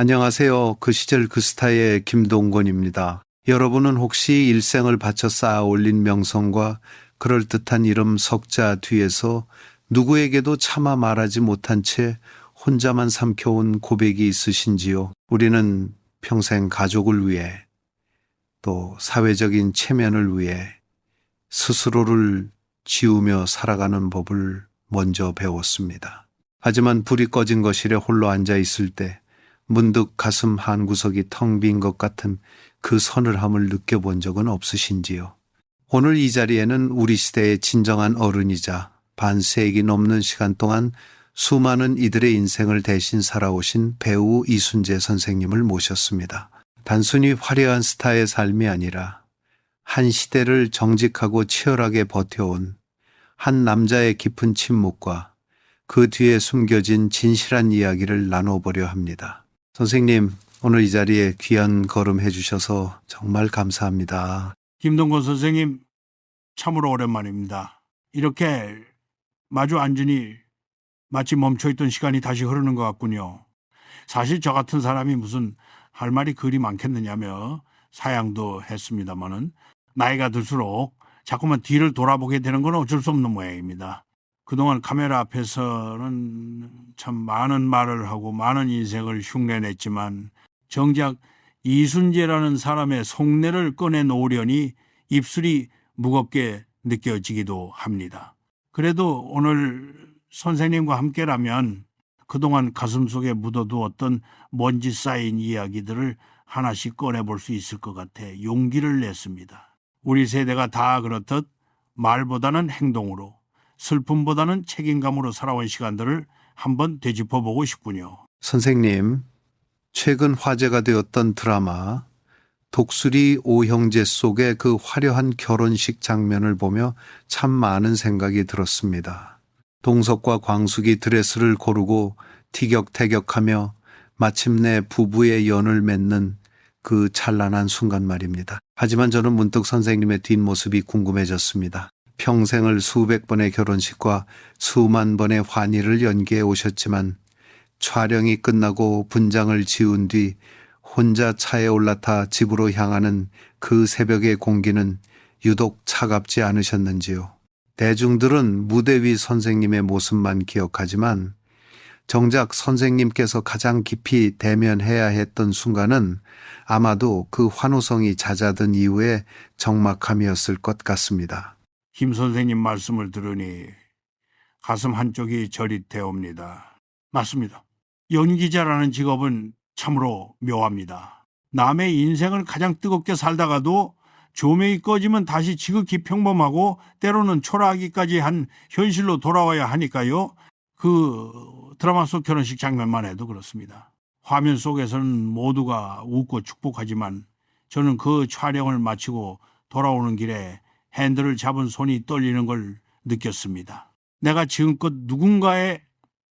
안녕하세요. 그 시절 그 스타의 김동건입니다. 여러분은 혹시 일생을 바쳐 쌓아 올린 명성과 그럴듯한 이름 석자 뒤에서 누구에게도 차마 말하지 못한 채 혼자만 삼켜온 고백이 있으신지요? 우리는 평생 가족을 위해 또 사회적인 체면을 위해 스스로를 지우며 살아가는 법을 먼저 배웠습니다. 하지만 불이 꺼진 거실에 홀로 앉아 있을 때 문득 가슴 한구석이 텅 빈 것 같은 그 서늘함을 느껴본 적은 없으신지요? 오늘 이 자리에는 우리 시대의 진정한 어른이자 반세기 넘는 시간 동안 수많은 이들의 인생을 대신 살아오신 배우 이순재 선생님을 모셨습니다. 단순히 화려한 스타의 삶이 아니라 한 시대를 정직하고 치열하게 버텨온 한 남자의 깊은 침묵과 그 뒤에 숨겨진 진실한 이야기를 나눠보려 합니다. 선생님, 오늘 이 자리에 귀한 걸음 해주셔서 정말 감사합니다. 김동건 선생님, 참으로 오랜만입니다. 이렇게 마주 앉으니 마치 멈춰있던 시간이 다시 흐르는 것 같군요. 사실 저 같은 사람이 무슨 할 말이 그리 많겠느냐며 사양도 했습니다마는 나이가 들수록 자꾸만 뒤를 돌아보게 되는 건 어쩔 수 없는 모양입니다. 그동안 카메라 앞에서는 참 많은 말을 하고 많은 인생을 흉내냈지만 정작 이순재라는 사람의 속내를 꺼내놓으려니 입술이 무겁게 느껴지기도 합니다. 그래도 오늘 선생님과 함께라면 그동안 가슴속에 묻어두었던 먼지 쌓인 이야기들을 하나씩 꺼내볼 수 있을 것 같아 용기를 냈습니다. 우리 세대가 다 그렇듯 말보다는 행동으로, 슬픔보다는 책임감으로 살아온 시간들을 한번 되짚어보고 싶군요. 선생님, 최근 화제가 되었던 드라마 독수리 오형제 속의 그 화려한 결혼식 장면을 보며 참 많은 생각이 들었습니다. 동석과 광숙이 드레스를 고르고 티격태격하며 마침내 부부의 연을 맺는 그 찬란한 순간 말입니다. 하지만 저는 문득 선생님의 뒷모습이 궁금해졌습니다. 평생을 수백 번의 결혼식과 수만 번의 환희를 연기해 오셨지만 촬영이 끝나고 분장을 지운 뒤 혼자 차에 올라타 집으로 향하는 그 새벽의 공기는 유독 차갑지 않으셨는지요? 대중들은 무대 위 선생님의 모습만 기억하지만 정작 선생님께서 가장 깊이 대면해야 했던 순간은 아마도 그 환호성이 잦아든 이후의 적막함이었을 것 같습니다. 김 선생님 말씀을 들으니 가슴 한쪽이 저릿해옵니다. 맞습니다. 연기자라는 직업은 참으로 묘합니다. 남의 인생을 가장 뜨겁게 살다가도 조명이 꺼지면 다시 지극히 평범하고 때로는 초라하기까지 한 현실로 돌아와야 하니까요. 그 드라마 속 결혼식 장면만 해도 그렇습니다. 화면 속에서는 모두가 웃고 축복하지만 저는 그 촬영을 마치고 돌아오는 길에 핸들을 잡은 손이 떨리는 걸 느꼈습니다. 내가 지금껏 누군가의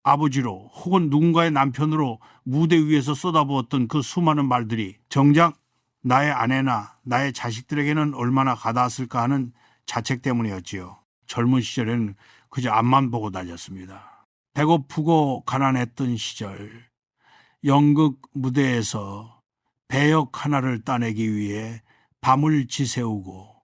아버지로 혹은 누군가의 남편으로 무대 위에서 쏟아부었던 그 수많은 말들이 정작 나의 아내나 나의 자식들에게는 얼마나 가닿았을까 하는 자책 때문이었지요. 젊은 시절에는 그저 앞만 보고 다녔습니다. 배고프고 가난했던 시절, 연극 무대에서 배역 하나를 따내기 위해 밤을 지새우고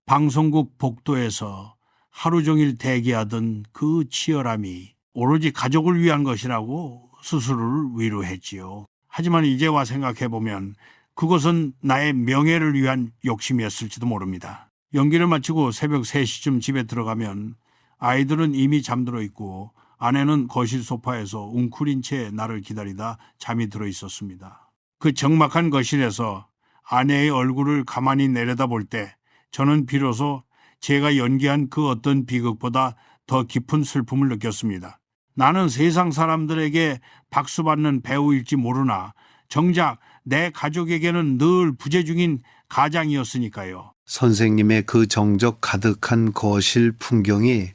방송국 복도에서 하루 종일 대기하던 그 치열함이 오로지 가족을 위한 것이라고 스스로를 위로했지요. 하지만 이제 와 생각해보면 그것은 나의 명예를 위한 욕심이었을지도 모릅니다. 연기를 마치고 새벽 3시쯤 집에 들어가면 아이들은 이미 잠들어 있고 아내는 거실 소파에서 웅크린 채 나를 기다리다 잠이 들어 있었습니다. 그 적막한 거실에서 아내의 얼굴을 가만히 내려다볼 때 저는 비로소 제가 연기한 그 어떤 비극보다 더 깊은 슬픔을 느꼈습니다. 나는 세상 사람들에게 박수받는 배우일지 모르나 정작 내 가족에게는 늘 부재 중인 가장이었으니까요. 선생님의 그 정적 가득한 거실 풍경이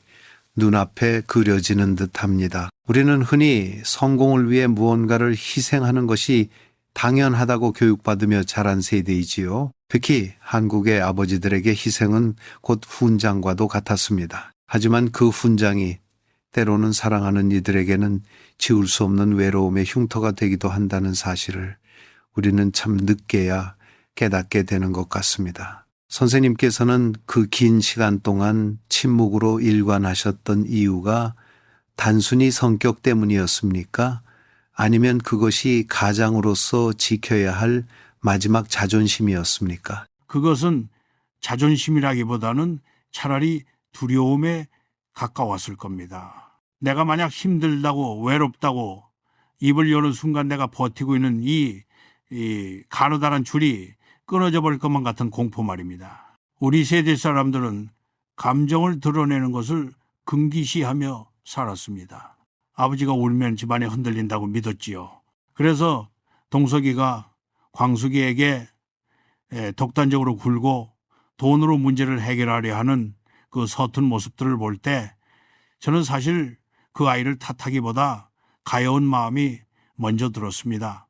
눈앞에 그려지는 듯합니다. 우리는 흔히 성공을 위해 무언가를 희생하는 것이 당연하다고 교육받으며 자란 세대이지요. 특히 한국의 아버지들에게 희생은 곧 훈장과도 같았습니다. 하지만 그 훈장이 때로는 사랑하는 이들에게는 지울 수 없는 외로움의 흉터가 되기도 한다는 사실을 우리는 참 늦게야 깨닫게 되는 것 같습니다. 선생님께서는 그 긴 시간 동안 침묵으로 일관하셨던 이유가 단순히 성격 때문이었습니까? 아니면 그것이 가장으로서 지켜야 할 마지막 자존심이었습니까? 그것은 자존심이라기보다는 차라리 두려움에 가까웠을 겁니다. 내가 만약 힘들다고 외롭다고 입을 여는 순간 내가 버티고 있는 이 가느다란 줄이 끊어져 버릴 것만 같은 공포 말입니다. 우리 세대 사람들은 감정을 드러내는 것을 금기시하며 살았습니다. 아버지가 울면 집안이 흔들린다고 믿었지요. 그래서 동석이가 광숙이에게 독단적으로 굴고 돈으로 문제를 해결하려 하는 그 서툰 모습들을 볼 때 저는 사실 그 아이를 탓하기보다 가여운 마음이 먼저 들었습니다.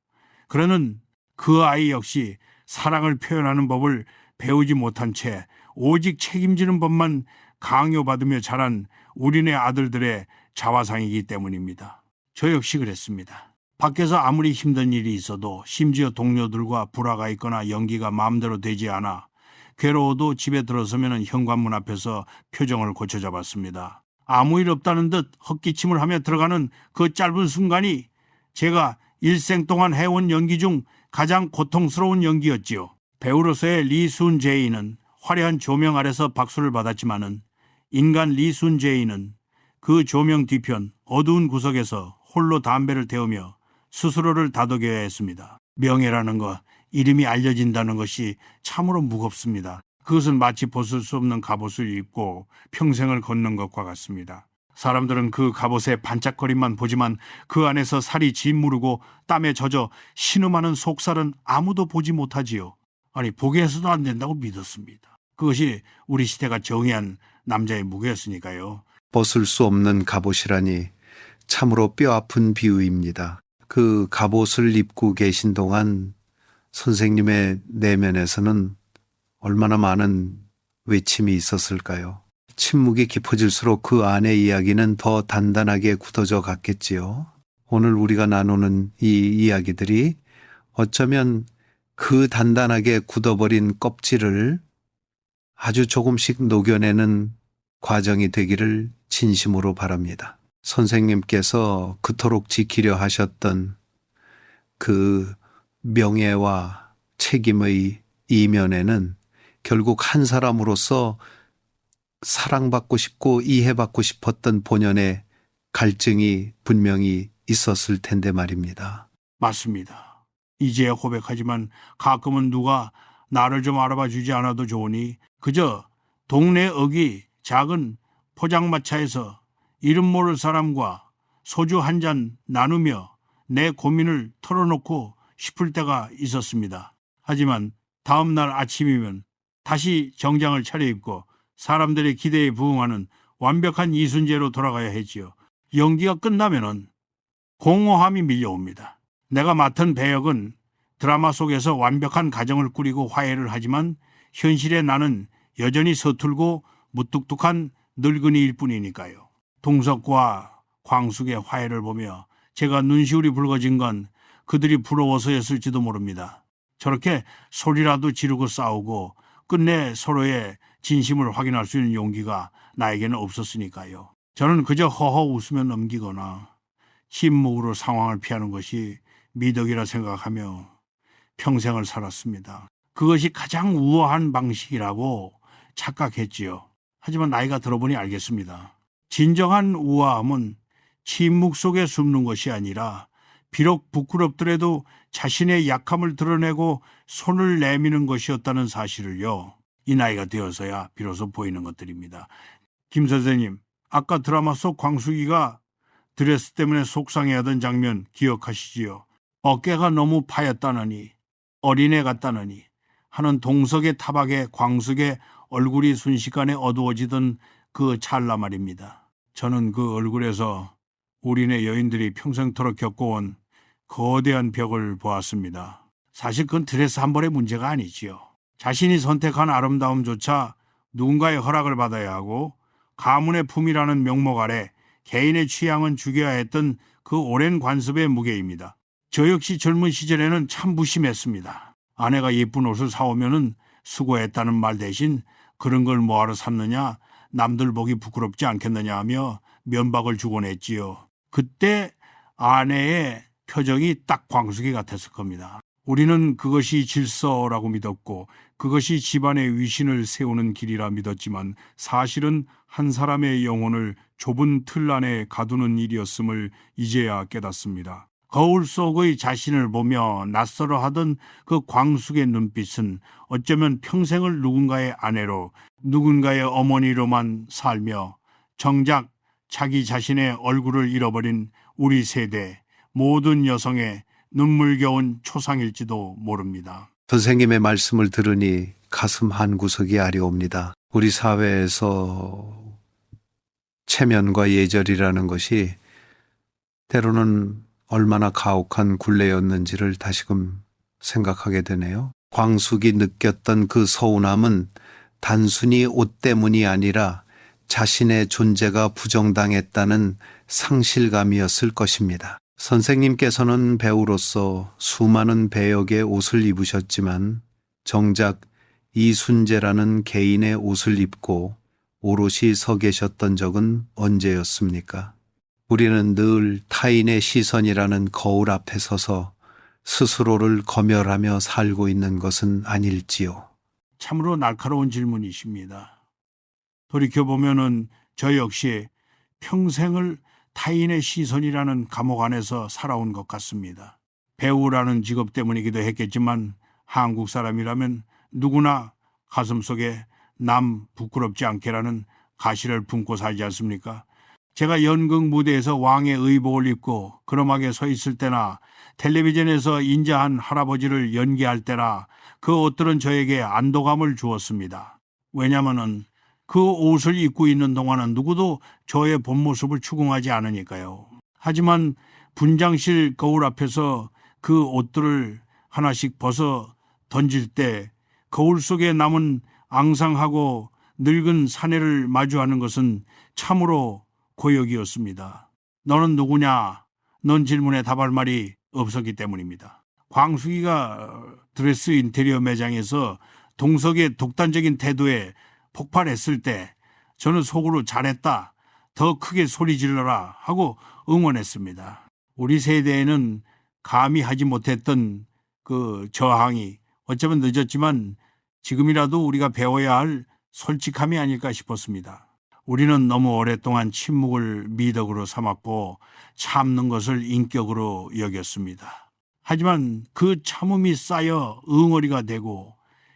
그러는 그 아이 역시 사랑을 표현하는 법을 배우지 못한 채 오직 책임지는 법만 강요받으며 자란 우리네 아들들의 자화상이기 때문입니다. 저 역시 그랬습니다. 밖에서 아무리 힘든 일이 있어도 심지어 동료들과 불화가 있거나 연기가 마음대로 되지 않아 괴로워도 집에 들어서면 현관문 앞에서 표정을 고쳐잡았습니다. 아무 일 없다는 듯 헛기침을 하며 들어가는 그 짧은 순간이 제가 일생 동안 해온 연기 중 가장 고통스러운 연기였지요. 배우로서의 리순제이는 화려한 조명 아래서 박수를 받았지만은 인간 리순제이는 그 조명 뒤편 어두운 구석에서 홀로 담배를 태우며 스스로를 다독여야 했습니다. 명예라는 것, 이름이 알려진다는 것이 참으로 무겁습니다. 그것은 마치 벗을 수 없는 갑옷을 입고 평생을 걷는 것과 같습니다. 사람들은 그 갑옷의 반짝거림만 보지만 그 안에서 살이 짓무르고 땀에 젖어 신음하는 속살은 아무도 보지 못하지요. 아니, 보게 해서도 안 된다고 믿었습니다. 그것이 우리 시대가 정의한 남자의 무게였으니까요. 벗을 수 없는 갑옷이라니 참으로 뼈아픈 비유입니다. 그 갑옷을 입고 계신 동안 선생님의 내면에서는 얼마나 많은 외침이 있었을까요? 침묵이 깊어질수록 그 안의 이야기는 더 단단하게 굳어져 갔겠지요. 오늘 우리가 나누는 이 이야기들이 어쩌면 그 단단하게 굳어버린 껍질을 아주 조금씩 녹여내는 과정이 되기를 진심으로 바랍니다. 선생님께서 그토록 지키려 하셨던 그 명예와 책임의 이면에는 결국 한 사람으로서 사랑받고 싶고 이해받고 싶었던 본연의 갈증이 분명히 있었을 텐데 말입니다. 맞습니다. 이제야 고백하지만 가끔은 누가 나를 좀 알아봐 주지 않아도 좋으니 그저 동네 어귀 작은 포장마차에서 이름 모를 사람과 소주 한 잔 나누며 내 고민을 털어놓고 싶을 때가 있었습니다. 하지만 다음 날 아침이면 다시 정장을 차려입고 사람들의 기대에 부응하는 완벽한 이순재로 돌아가야 했지요. 연기가 끝나면은 공허함이 밀려옵니다. 내가 맡은 배역은 드라마 속에서 완벽한 가정을 꾸리고 화해를 하지만 현실의 나는 여전히 서툴고 무뚝뚝한 늙은이일 뿐이니까요. 동석과 광숙의 화해를 보며 제가 눈시울이 붉어진 건 그들이 부러워서였을지도 모릅니다. 저렇게 소리라도 지르고 싸우고 끝내 서로의 진심을 확인할 수 있는 용기가 나에게는 없었으니까요. 저는 그저 허허 웃으며 넘기거나 침묵으로 상황을 피하는 것이 미덕이라 생각하며 평생을 살았습니다. 그것이 가장 우아한 방식이라고 착각했지요. 하지만 나이가 들어보니 알겠습니다. 진정한 우아함은 침묵 속에 숨는 것이 아니라 비록 부끄럽더라도 자신의 약함을 드러내고 손을 내미는 것이었다는 사실을요. 이 나이가 되어서야 비로소 보이는 것들입니다. 김 선생님, 아까 드라마 속 광숙이가 드레스 때문에 속상해하던 장면 기억하시지요? 어깨가 너무 파였다느니 어린애 같다느니 하는 동석의 타박에 광숙의 얼굴이 순식간에 어두워지던 그 찰나 말입니다. 저는 그 얼굴에서 우리네 여인들이 평생토록 겪어온 거대한 벽을 보았습니다. 사실 그건 드레스 한 벌의 문제가 아니지요. 자신이 선택한 아름다움조차 누군가의 허락을 받아야 하고 가문의 품이라는 명목 아래 개인의 취향은 죽여야 했던 그 오랜 관습의 무게입니다. 저 역시 젊은 시절에는 참 무심했습니다. 아내가 예쁜 옷을 사오면은 수고했다는 말 대신 그런 걸 뭐하러 샀느냐, 남들 보기 부끄럽지 않겠느냐 하며 면박을 주곤 했지요. 그때 아내의 표정이 딱 광숙이 같았을 겁니다. 우리는 그것이 질서라고 믿었고 그것이 집안의 위신을 세우는 길이라 믿었지만 사실은 한 사람의 영혼을 좁은 틀 안에 가두는 일이었음을 이제야 깨닫습니다. 거울 속의 자신을 보며 낯설어하던 그 광숙의 눈빛은 어쩌면 평생을 누군가의 아내로, 누군가의 어머니로만 살며 정작 자기 자신의 얼굴을 잃어버린 우리 세대 모든 여성의 눈물겨운 초상일지도 모릅니다. 선생님의 말씀을 들으니 가슴 한구석이 아려옵니다. 우리 사회에서 체면과 예절이라는 것이 때로는 얼마나 가혹한 굴레였는지를 다시금 생각하게 되네요. 광숙이 느꼈던 그 서운함은 단순히 옷 때문이 아니라 자신의 존재가 부정당했다는 상실감이었을 것입니다. 선생님께서는 배우로서 수많은 배역의 옷을 입으셨지만 정작 이순재라는 개인의 옷을 입고 오롯이 서 계셨던 적은 언제였습니까? 우리는 늘 타인의 시선이라는 거울 앞에 서서 스스로를 검열하며 살고 있는 것은 아닐지요. 참으로 날카로운 질문이십니다. 돌이켜보면은 저 역시 평생을 타인의 시선이라는 감옥 안에서 살아온 것 같습니다. 배우라는 직업 때문이기도 했겠지만 한국 사람이라면 누구나 가슴속에 남 부끄럽지 않게라는 가시를 품고 살지 않습니까? 제가 연극 무대에서 왕의 의복을 입고 그럼하게 서 있을 때나 텔레비전에서 인자한 할아버지를 연기할 때나 그 옷들은 저에게 안도감을 주었습니다. 왜냐하면 그 옷을 입고 있는 동안은 누구도 저의 본 모습을 추궁하지 않으니까요. 하지만 분장실 거울 앞에서 그 옷들을 하나씩 벗어 던질 때 거울 속에 남은 앙상하고 늙은 사내를 마주하는 것은 참으로 고역이었습니다. 너는 누구냐? 넌 질문에 답할 말이 없었기 때문입니다. 광숙이가 드레스 인테리어 매장에서 동석의 독단적인 태도에 폭발했을 때 저는 속으로 잘했다, 더 크게 소리 질러라 하고 응원했습니다. 우리 세대에는 감히 하지 못했던 그 저항이 어쩌면 늦었지만 지금이라도 우리가 배워야 할 솔직함이 아닐까 싶었습니다. 우리는 너무 오랫동안 침묵을 미덕으로 삼았고 참는 것을 인격으로 여겼습니다. 하지만 그 참음이 쌓여 응어리가 되고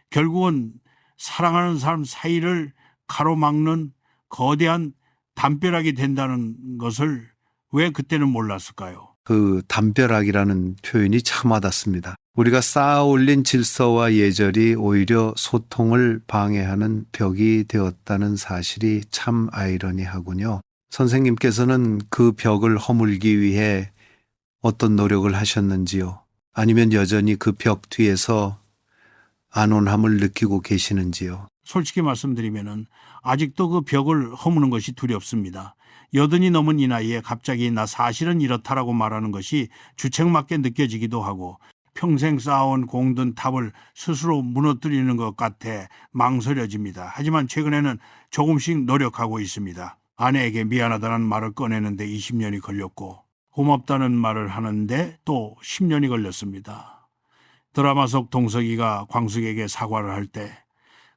결국은 사랑하는 사람 사이를 가로막는 거대한 담벼락이 된다는 것을 왜 그때는 몰랐을까요? 그 담벼락이라는 표현이 참 와닿습니다. 우리가 쌓아 올린 질서와 예절이 오히려 소통을 방해하는 벽이 되었다는 사실이 참 아이러니하군요. 선생님께서는 그 벽을 허물기 위해 어떤 노력을 하셨는지요? 아니면 여전히 그 벽 뒤에서 안온함을 느끼고 계시는지요? 솔직히 말씀드리면은 아직도 그 벽을 허무는 것이 두렵습니다. 80이 넘은 이 나이에 갑자기 나 사실은 이렇다라고 말하는 것이 주책맞게 느껴지기도 하고 평생 쌓아온 공든 탑을 스스로 무너뜨리는 것 같아 망설여집니다. 하지만 최근에는 조금씩 노력하고 있습니다. 아내에게 미안하다는 말을 꺼내는데 20년이 걸렸고 고맙다는 말을 하는데 또 10년이 걸렸습니다. 드라마 속 동석이가 광숙에게 사과를 할 때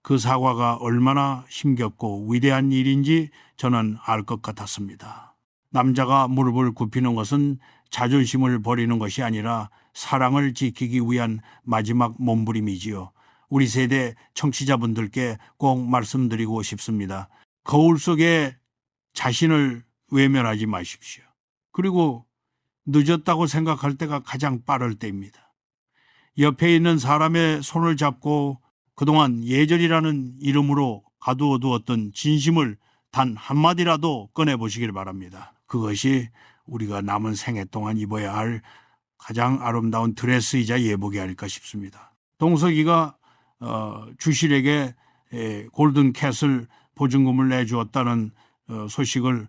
그 사과가 얼마나 힘겹고 위대한 일인지 저는 알 것 같았습니다. 남자가 무릎을 굽히는 것은 자존심을 버리는 것이 아니라 사랑을 지키기 위한 마지막 몸부림이지요. 우리 세대 청취자분들께 꼭 말씀드리고 싶습니다. 거울 속에 자신을 외면하지 마십시오. 그리고 늦었다고 생각할 때가 가장 빠를 때입니다. 옆에 있는 사람의 손을 잡고 그동안 예절이라는 이름으로 가두어 두었던 진심을 단 한마디라도 꺼내보시길 바랍니다. 그것이 우리가 남은 생애 동안 입어야 할 가장 아름다운 드레스이자 예복이 아닐까 싶습니다. 동석이가 주실에게 골든캣을 보증금을 내주었다는 소식을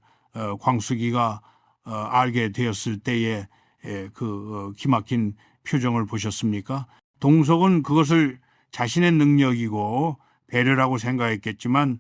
광숙이가 알게 되었을 때의 기막힌 표정을 보셨습니까? 동석은 그것을 자신의 능력이고 배려라고 생각했겠지만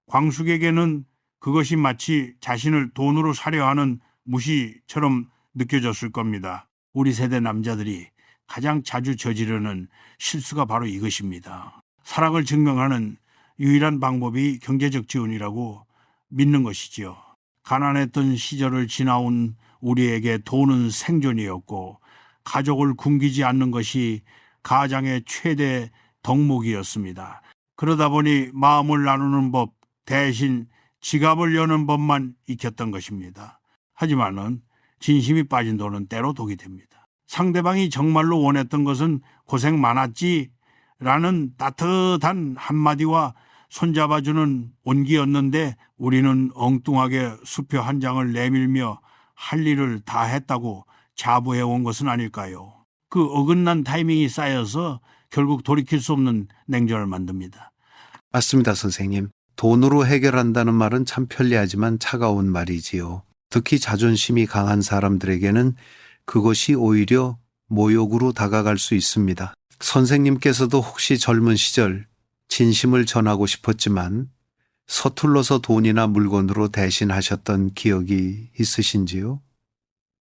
광숙에게는 그것이 마치 자신을 돈으로 사려 하는 무시처럼 느껴졌을 겁니다. 우리 세대 남자들이 가장 자주 저지르는 실수가 바로 이것입니다. 사랑을 증명하는 유일한 방법이 경제적 지원이라고 믿는 것이지요. 가난했던 시절을 지나온 우리에게 돈은 생존이었고 가족을 굶기지 않는 것이 가장의 최대 덕목이었습니다. 그러다 보니 마음을 나누는 법 대신 지갑을 여는 법만 익혔던 것입니다. 하지만은 진심이 빠진 돈은 때로 독이 됩니다. 상대방이 정말로 원했던 것은 고생 많았지 라는 따뜻한 한마디와 손잡아주는 온기였는데 우리는 엉뚱하게 수표 한 장을 내밀며 할 일을 다 했다고 자부해온 것은 아닐까요? 그 어긋난 타이밍이 쌓여서 결국 돌이킬 수 없는 냉전을 만듭니다. 맞습니다, 선생님. 돈으로 해결한다는 말은 참 편리하지만 차가운 말이지요. 특히 자존심이 강한 사람들에게는 그것이 오히려 모욕으로 다가갈 수 있습니다. 선생님께서도 혹시 젊은 시절 진심을 전하고 싶었지만 서툴러서 돈이나 물건으로 대신하셨던 기억이 있으신지요?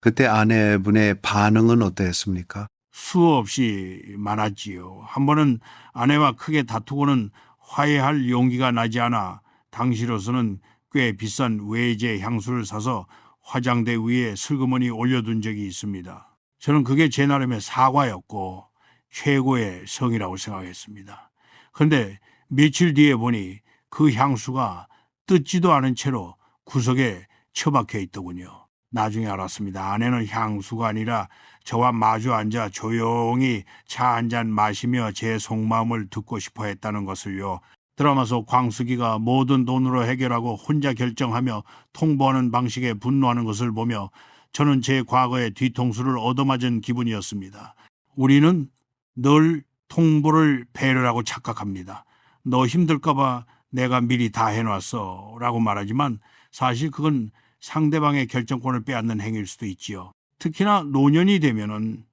그때 아내분의 반응은 어떠했습니까? 수없이 많았지요. 한 번은 아내와 크게 다투고는 화해할 용기가 나지 않아 당시로서는 꽤 비싼 외제 향수를 사서 화장대 위에 슬그머니 올려둔 적이 있습니다. 저는 그게 제 나름의 사과였고 최고의 성이라고 생각했습니다. 그런데 며칠 뒤에 보니 그 향수가 뜯지도 않은 채로 구석에 처박혀 있더군요. 나중에 알았습니다. 아내는 향수가 아니라 저와 마주 앉아 조용히 차 한 잔 마시며 제 속마음을 듣고 싶어 했다는 것을요. 드라마 속 광숙이가 모든 돈으로 해결하고 혼자 결정하며 통보하는 방식에 분노하는 것을 보며 저는 제 과거의 뒤통수를 얻어맞은 기분이었습니다. 우리는 늘 통보를 배려라고 착각합니다. 너 힘들까 봐 내가 미리 다 해놨어 라고 말하지만 사실 그건 상대방의 결정권을 빼앗는 행위일 수도 있지요. 특히나 노년이 되면은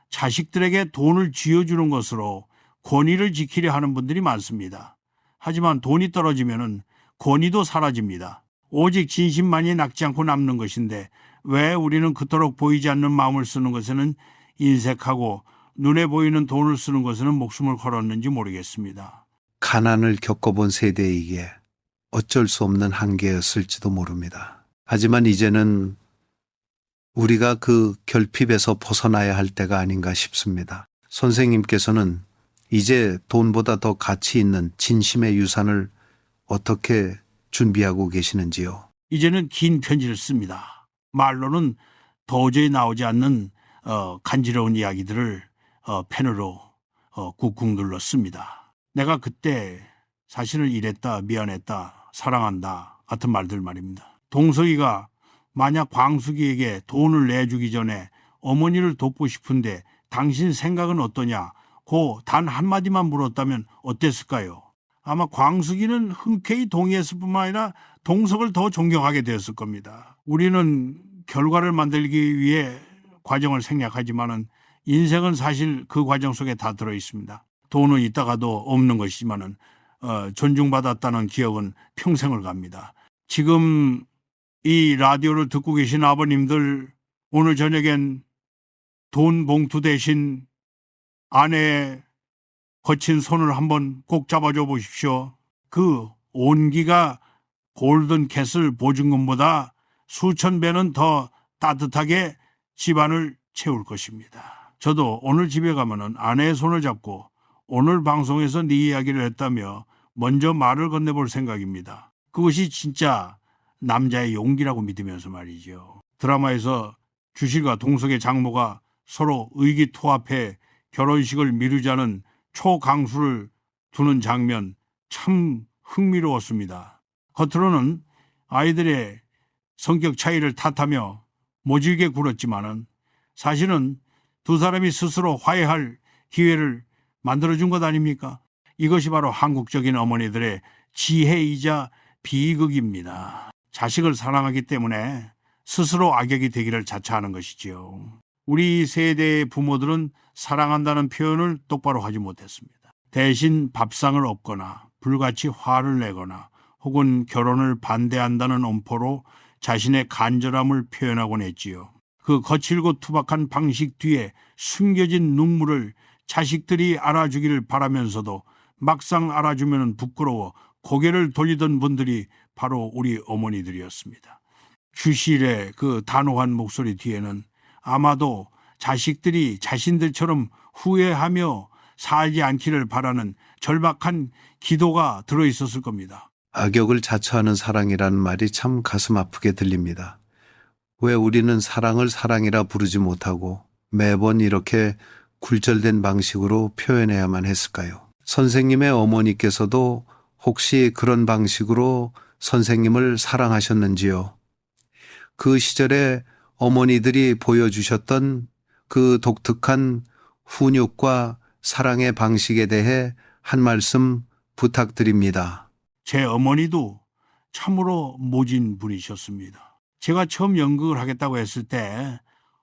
자식들에게 돈을 쥐어주는 것으로 권위를 지키려 하는 분들이 많습니다. 하지만 돈이 떨어지면은 권위도 사라집니다. 오직 진심만이 낚지 않고 남는 것인데 왜 우리는 그토록 보이지 않는 마음을 쓰는 것에는 인색하고 눈에 보이는 돈을 쓰는 것에는 목숨을 걸었는지 모르겠습니다. 가난을 겪어본 세대이기에 어쩔 수 없는 한계였을지도 모릅니다. 하지만 이제는 우리가 그 결핍에서 벗어나야 할 때가 아닌가 싶습니다. 선생님께서는 이제 돈보다 더 가치 있는 진심의 유산을 어떻게 준비하고 계시는지요? 이제는 긴 편지를 씁니다. 말로는 도저히 나오지 않는 간지러운 이야기들을 펜으로 꾹꾹 눌러 씁니다. 내가 그때 사실은 이랬다, 미안했다, 사랑한다 같은 말들 말입니다. 동석이가 만약 광숙이에게 돈을 내주기 전에 어머니를 돕고 싶은데 당신 생각은 어떠냐? 고 단 한마디만 물었다면 어땠을까요? 아마 광숙이는 흔쾌히 동의했을 뿐만 아니라 동석을 더 존경하게 되었을 겁니다. 우리는 결과를 만들기 위해 과정을 생략하지만은 인생은 사실 그 과정 속에 다 들어 있습니다. 돈은 있다가도 없는 것이지만은 존중받았다는 기억은 평생을 갑니다. 지금 이 라디오를 듣고 계신 아버님들, 오늘 저녁엔 돈 봉투 대신 아내의 거친 손을 한번 꼭 잡아줘 보십시오. 그 온기가 골든캣을 보증금보다 수천 배는 더 따뜻하게 집안을 채울 것입니다. 저도 오늘 집에 가면은 아내의 손을 잡고 오늘 방송에서 네 이야기를 했다며 먼저 말을 건네볼 생각입니다. 그것이 진짜 남자의 용기라고 믿으면서 말이죠. 드라마에서 주실과 동석의 장모가 서로 의기투합해 결혼식을 미루자는 초강수를 두는 장면 참 흥미로웠습니다. 겉으로는 아이들의 성격 차이를 탓하며 모질게 굴었지만은 사실은 두 사람이 스스로 화해할 기회를 만들어준 것 아닙니까? 이것이 바로 한국적인 어머니들의 지혜이자 비극입니다. 자식을 사랑하기 때문에 스스로 악역이 되기를 자처하는 것이지요. 우리 세대의 부모들은 사랑한다는 표현을 똑바로 하지 못했습니다. 대신 밥상을 엎거나 불같이 화를 내거나 혹은 결혼을 반대한다는 엄포로 자신의 간절함을 표현하곤 했지요. 그 거칠고 투박한 방식 뒤에 숨겨진 눈물을 자식들이 알아주기를 바라면서도 막상 알아주면 부끄러워 고개를 돌리던 분들이 바로 우리 어머니들이었습니다. 주실의 그 단호한 목소리 뒤에는 아마도 자식들이 자신들처럼 후회하며 살지 않기를 바라는 절박한 기도가 들어있었을 겁니다. 악역을 자처하는 사랑이라는 말이 참 가슴 아프게 들립니다. 왜 우리는 사랑을 사랑이라 부르지 못하고 매번 이렇게 굴절된 방식으로 표현해야만 했을까요? 선생님의 어머니께서도 혹시 그런 방식으로 선생님을 사랑하셨는지요? 그 시절에 어머니들이 보여주셨던 그 독특한 훈육과 사랑의 방식에 대해 한 말씀 부탁드립니다. 제 어머니도 참으로 모진 분이셨습니다. 제가 처음 연극을 하겠다고 했을 때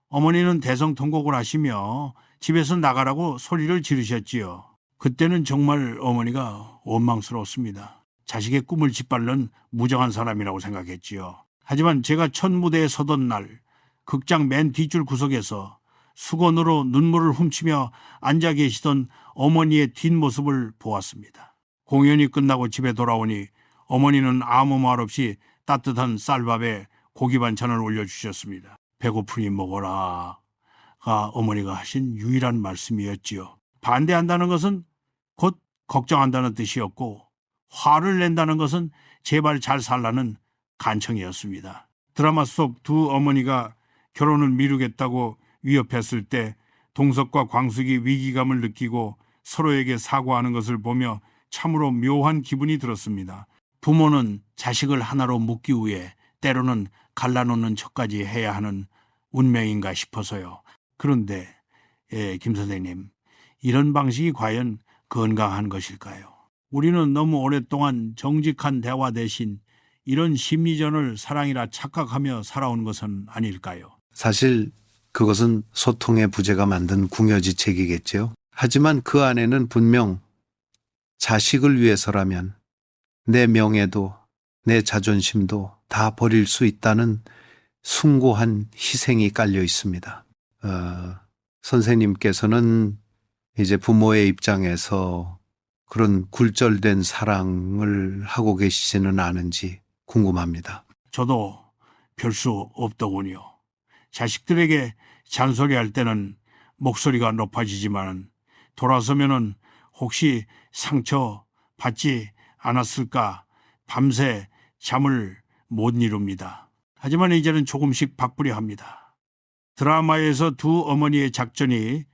어머니는 대성통곡을 하시며 집에서 나가라고 소리를 지르셨지요. 그때는 정말 어머니가 원망스러웠습니다. 자식의 꿈을 짓밟는 무정한 사람이라고 생각했지요. 하지만 제가 첫 무대에 서던 날 극장 맨 뒷줄 구석에서 수건으로 눈물을 훔치며 앉아 계시던 어머니의 뒷모습을 보았습니다. 공연이 끝나고 집에 돌아오니 어머니는 아무 말 없이 따뜻한 쌀밥에 고기 반찬을 올려주셨습니다. 배고프니 먹어라. 어머니가 하신 유일한 말씀이었지요. 반대한다는 것은 곧 걱정한다는 뜻이었고 화를 낸다는 것은 제발 잘 살라는 간청이었습니다. 드라마 속 두 어머니가 결혼을 미루겠다고 위협했을 때 동석과 광숙이 위기감을 느끼고 서로에게 사과하는 것을 보며 참으로 묘한 기분이 들었습니다. 부모는 자식을 하나로 묶기 위해 때로는 갈라놓는 척까지 해야 하는 운명인가 싶어서요. 그런데 김 선생님, 이런 방식이 과연 건강한 것일까요? 우리는 너무 오랫동안 정직한 대화 대신 이런 심리전을 사랑이라 착각하며 살아온 것은 아닐까요? 사실 그것은 소통의 부재가 만든 궁여지책이겠죠. 하지만 그 안에는 분명 자식을 위해서라면 내 명예도 내 자존심도 다 버릴 수 있다는 숭고한 희생이 깔려 있습니다. 선생님께서는 이제 부모의 입장에서 그런 굴절된 사랑을 하고 계시지는 않은지 궁금합니다. 저도 별 수 없더군요. 자식들에게 잔소리할 때는 목소리가 높아지지만 돌아서면은 혹시 상처 받지 않았을까 밤새 잠을 못 이룹니다. 하지만 이제는 조금씩 바꾸려 합니다. 드라마에서 두 어머니의 작전이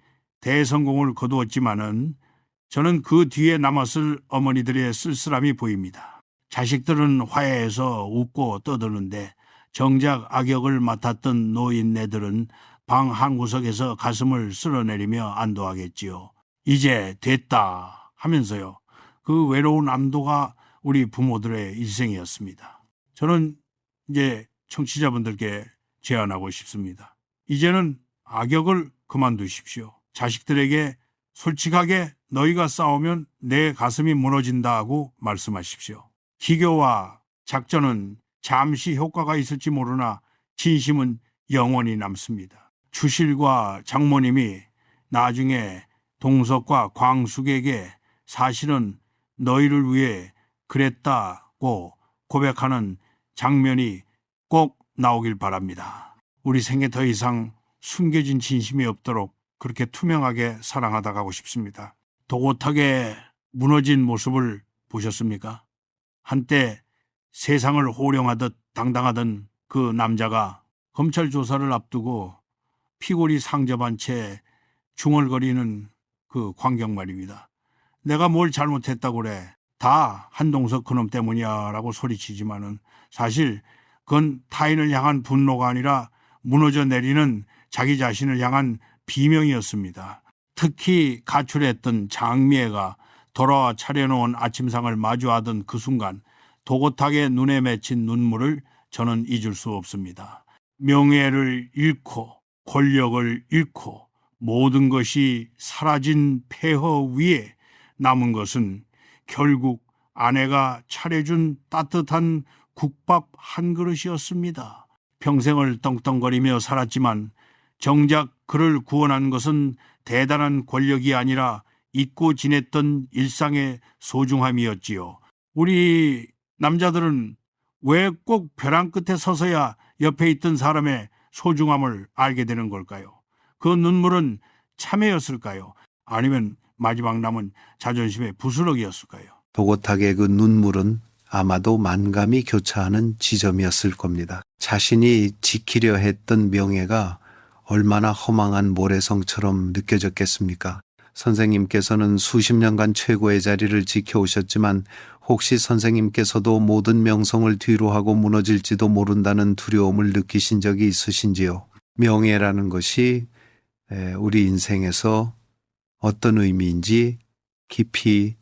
대성공을 거두었지만은 저는 그 뒤에 남았을 어머니들의 쓸쓸함이 보입니다. 자식들은 화해해서 웃고 떠드는데 정작 악역을 맡았던 노인네들은 방 한구석에서 가슴을 쓸어내리며 안도하겠지요. 이제 됐다 하면서요. 그 외로운 안도가 우리 부모들의 일생이었습니다. 저는 이제 청취자분들께 제안하고 싶습니다. 이제는 악역을 그만두십시오. 자식들에게 솔직하게 너희가 싸우면 내 가슴이 무너진다고 말씀하십시오. 기교와 작전은 잠시 효과가 있을지 모르나 진심은 영원히 남습니다. 주실과 장모님이 나중에 동석과 광숙에게 사실은 너희를 위해 그랬다고 고백하는 장면이 꼭 나오길 바랍니다. 우리 생에 더 이상 숨겨진 진심이 없도록 그렇게 투명하게 사랑하다 가고 싶습니다. 도곳하게 무너진 모습을 보셨습니까? 한때 세상을 호령하듯 당당하던 그 남자가 검찰 조사를 앞두고 피골이 상접한 채 중얼거리는 그 광경 말입니다. 내가 뭘 잘못했다고 그래. 다 한동석 그놈 때문이야 라고 소리치지만은 사실 그건 타인을 향한 분노가 아니라 무너져 내리는 자기 자신을 향한 비명이었습니다. 특히 가출했던 장미애가 돌아와 차려놓은 아침상을 마주하던 그 순간 도곳하게 눈에 맺힌 눈물을 저는 잊을 수 없습니다. 명예를 잃고 권력을 잃고 모든 것이 사라진 폐허 위에 남은 것은 결국 아내가 차려준 따뜻한 국밥 한 그릇이었습니다. 평생을 떵떵거리며 살았지만 정작 그를 구원한 것은 대단한 권력이 아니라 잊고 지냈던 일상의 소중함이었지요. 우리 남자들은 왜 꼭 벼랑 끝에 서서야 옆에 있던 사람의 소중함을 알게 되는 걸까요? 그 눈물은 참회였을까요? 아니면 마지막 남은 자존심의 부스러기였을까요? 도고탁의 그 눈물은 아마도 만감이 교차하는 지점이었을 겁니다. 자신이 지키려 했던 명예가 얼마나 허망한 모래성처럼 느껴졌겠습니까? 선생님께서는 수십 년간 최고의 자리를 지켜오셨지만 혹시 선생님께서도 모든 명성을 뒤로 하고 무너질지도 모른다는 두려움을 느끼신 적이 있으신지요? 명예라는 것이 우리 인생에서 어떤 의미인지 깊이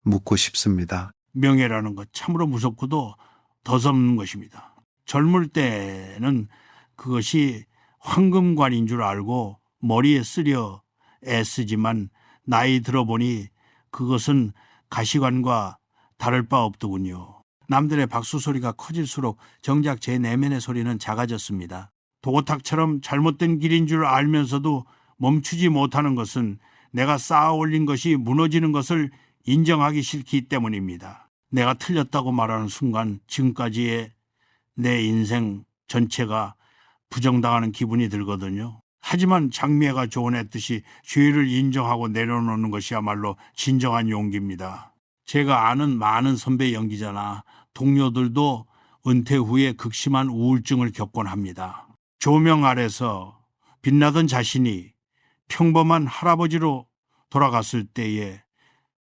묻고 싶습니다. 명예라는 것 참으로 무섭고도 더섭는 것입니다. 젊을 때는 그것이 황금관인 줄 알고 머리에 쓰려 애쓰지만 나이 들어보니 그것은 가시관과 다를 바 없더군요. 남들의 박수 소리가 커질수록 정작 제 내면의 소리는 작아졌습니다. 도고탁처럼 잘못된 길인 줄 알면서도 멈추지 못하는 것은 내가 쌓아 올린 것이 무너지는 것을 인정하기 싫기 때문입니다. 내가 틀렸다고 말하는 순간 지금까지의 내 인생 전체가 부정당하는 기분이 들거든요. 하지만 장미애가 조언했듯이 죄를 인정하고 내려놓는 것이야말로 진정한 용기입니다. 제가 아는 많은 선배 연기자나 동료들도 은퇴 후에 극심한 우울증을 겪곤 합니다. 조명 아래서 빛나던 자신이 평범한 할아버지로 돌아갔을 때에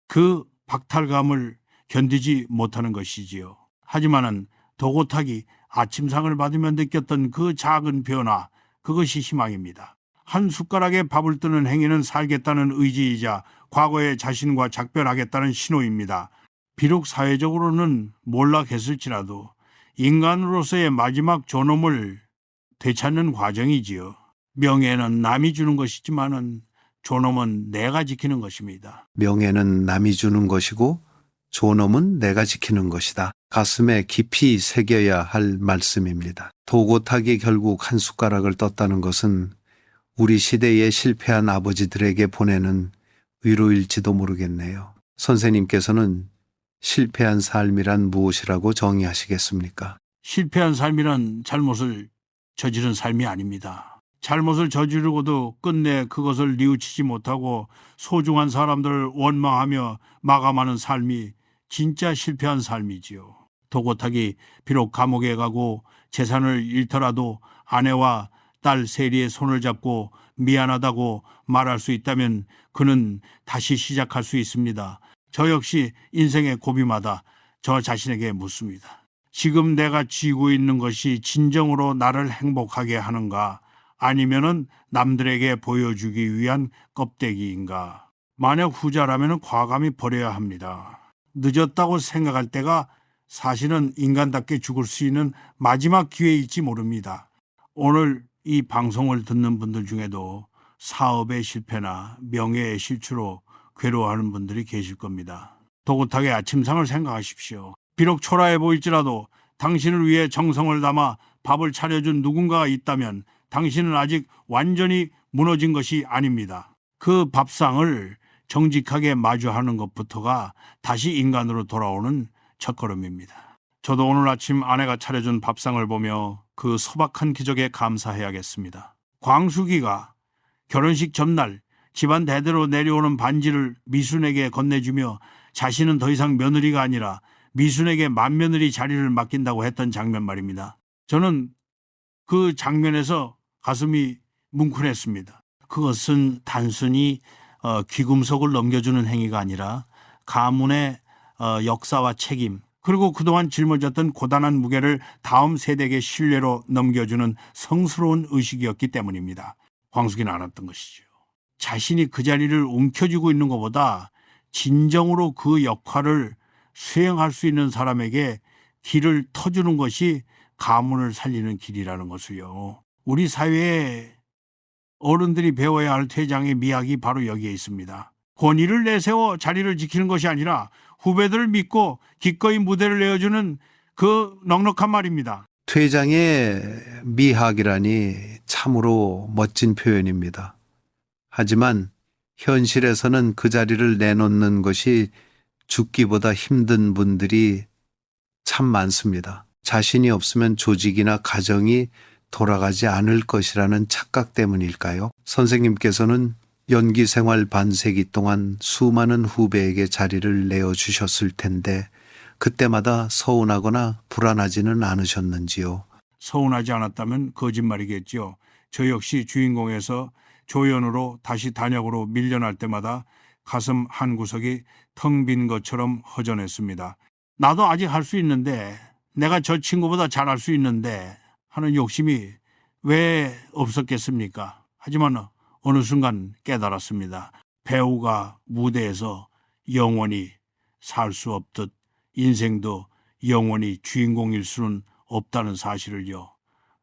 그 박탈감을 견디지 못하는 것이지요. 하지만은 도고탁이 아침상을 받으며 느꼈던 그 작은 변화, 그것이 희망입니다. 한 숟가락에 밥을 뜨는 행위는 살겠다는 의지이자 과거의 자신과 작별하겠다는 신호입니다. 비록 사회적으로는 몰락했을지라도 인간으로서의 마지막 존엄을 되찾는 과정이지요. 명예는 남이 주는 것이지만은 존엄은 내가 지키는 것입니다. 명예는 남이 주는 것이고 존엄은 내가 지키는 것이다. 가슴에 깊이 새겨야 할 말씀입니다. 도고탁이 결국 한 숟가락을 떴다는 것은 우리 시대의 실패한 아버지들에게 보내는 위로일지도 모르겠네요. 선생님께서는 실패한 삶이란 무엇이라고 정의하시겠습니까? 실패한 삶이란 잘못을 저지른 삶이 아닙니다. 잘못을 저지르고도 끝내 그것을 뉘우치지 못하고 소중한 사람들을 원망하며 마감하는 삶이 진짜 실패한 삶이지요. 도고탁이 비록 감옥에 가고 재산을 잃더라도 아내와 딸 세리의 손을 잡고 미안하다고 말할 수 있다면 그는 다시 시작할 수 있습니다. 저 역시 인생의 고비마다 저 자신에게 묻습니다. 지금 내가 쥐고 있는 것이 진정으로 나를 행복하게 하는가? 아니면은 남들에게 보여주기 위한 껍데기인가? 만약 후자라면 과감히 버려야 합니다. 늦었다고 생각할 때가 사실은 인간답게 죽을 수 있는 마지막 기회일지 모릅니다. 오늘 이 방송을 듣는 분들 중에도 사업의 실패나 명예의 실추로 괴로워하는 분들이 계실 겁니다. 도고탁의 아침상을 생각하십시오. 비록 초라해 보일지라도 당신을 위해 정성을 담아 밥을 차려준 누군가가 있다면 당신은 아직 완전히 무너진 것이 아닙니다. 그 밥상을 정직하게 마주하는 것부터가 다시 인간으로 돌아오는 첫걸음입니다. 저도 오늘 아침 아내가 차려준 밥상을 보며 그 소박한 기적에 감사해야겠습니다. 광숙이가 결혼식 전날 집안 대대로 내려오는 반지를 미순에게 건네주며 자신은 더 이상 며느리가 아니라 미순에게 맏며느리 자리를 맡긴다고 했던 장면 말입니다. 저는 그 장면에서 가슴이 뭉클했습니다. 그것은 단순히 귀금속을 넘겨주는 행위가 아니라 가문의 역사와 책임, 그리고 그동안 짊어졌던 고단한 무게를 다음 세대에게 신뢰로 넘겨주는 성스러운 의식이었기 때문입니다. 광숙이는 알았던 것이죠. 자신이 그 자리를 움켜쥐고 있는 것보다 진정으로 그 역할을 수행할 수 있는 사람에게 길을 터주는 것이 가문을 살리는 길이라는 것을요. 우리 사회에 어른들이 배워야 할 퇴장의 미학이 바로 여기에 있습니다. 권위를 내세워 자리를 지키는 것이 아니라 후배들을 믿고 기꺼이 무대를 내어주는 그 넉넉한 말입니다. 퇴장의 미학이라니 참으로 멋진 표현입니다. 하지만 현실에서는 그 자리를 내놓는 것이 죽기보다 힘든 분들이 참 많습니다. 자신이 없으면 조직이나 가정이 돌아가지 않을 것이라는 착각 때문일까요? 선생님께서는 연기 생활 반세기 동안 수많은 후배에게 자리를 내어주셨을 텐데 그때마다 서운하거나 불안하지는 않으셨는지요? 서운하지 않았다면 거짓말이겠지요. 저 역시 주인공에서 조연으로 다시 단역으로 밀려날 때마다 가슴 한 구석이 텅 빈 것처럼 허전했습니다. 나도 아직 할 수 있는데, 내가 저 친구보다 잘할 수 있는데 하는 욕심이 왜 없었겠습니까? 하지만 어느 순간 깨달았습니다. 배우가 무대에서 영원히 살 수 없듯 인생도 영원히 주인공일 수는 없다는 사실을요.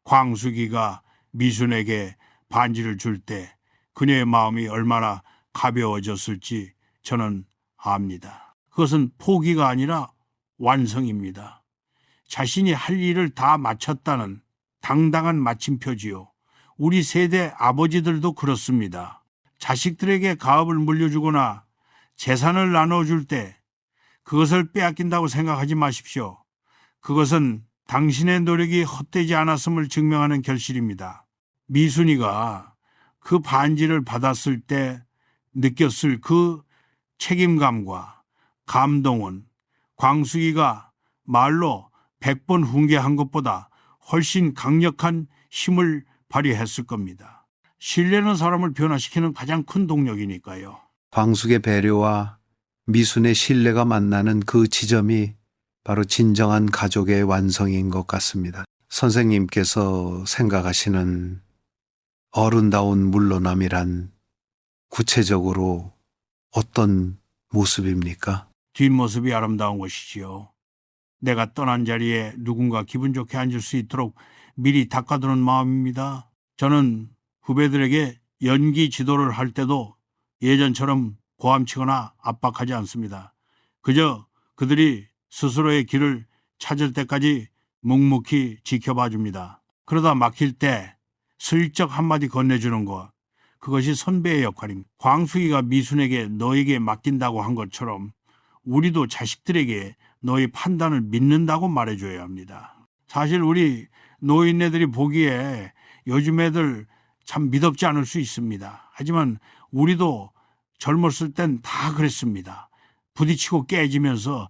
광숙이가 미순에게 반지를 줄 때 그녀의 마음이 얼마나 가벼워졌을지 저는 압니다. 그것은 포기가 아니라 완성입니다. 자신이 할 일을 다 마쳤다는 당당한 마침표지요. 우리 세대 아버지들도 그렇습니다. 자식들에게 가업을 물려주거나 재산을 나눠줄 때 그것을 빼앗긴다고 생각하지 마십시오. 그것은 당신의 노력이 헛되지 않았음을 증명하는 결실입니다. 미순이가 그 반지를 받았을 때 느꼈을 그 책임감과 감동은 광숙이가 말로 100번 훈계한 것보다 훨씬 강력한 힘을 발휘했을 겁니다. 신뢰는 사람을 변화시키는 가장 큰 동력이니까요. 광숙의 배려와 미순의 신뢰가 만나는 그 지점이 바로 진정한 가족의 완성인 것 같습니다. 선생님께서 생각하시는 어른다운 물러남이란 구체적으로 어떤 모습입니까? 뒷모습이 아름다운 것이지요. 내가 떠난 자리에 누군가 기분 좋게 앉을 수 있도록 미리 닦아두는 마음입니다. 저는 후배들에게 연기 지도를 할 때도 예전처럼 고함치거나 압박하지 않습니다. 그저 그들이 스스로의 길을 찾을 때까지 묵묵히 지켜봐 줍니다. 그러다 막힐 때 슬쩍 한마디 건네주는 것, 그것이 선배의 역할입니다. 광숙이가 미순에게 너에게 맡긴다고 한 것처럼 우리도 자식들에게 너의 판단을 믿는다고 말해줘야 합니다. 사실 우리 노인네들이 보기에 요즘 애들 참 미덥지 않을 수 있습니다. 하지만 우리도 젊었을 땐 다 그랬습니다. 부딪히고 깨지면서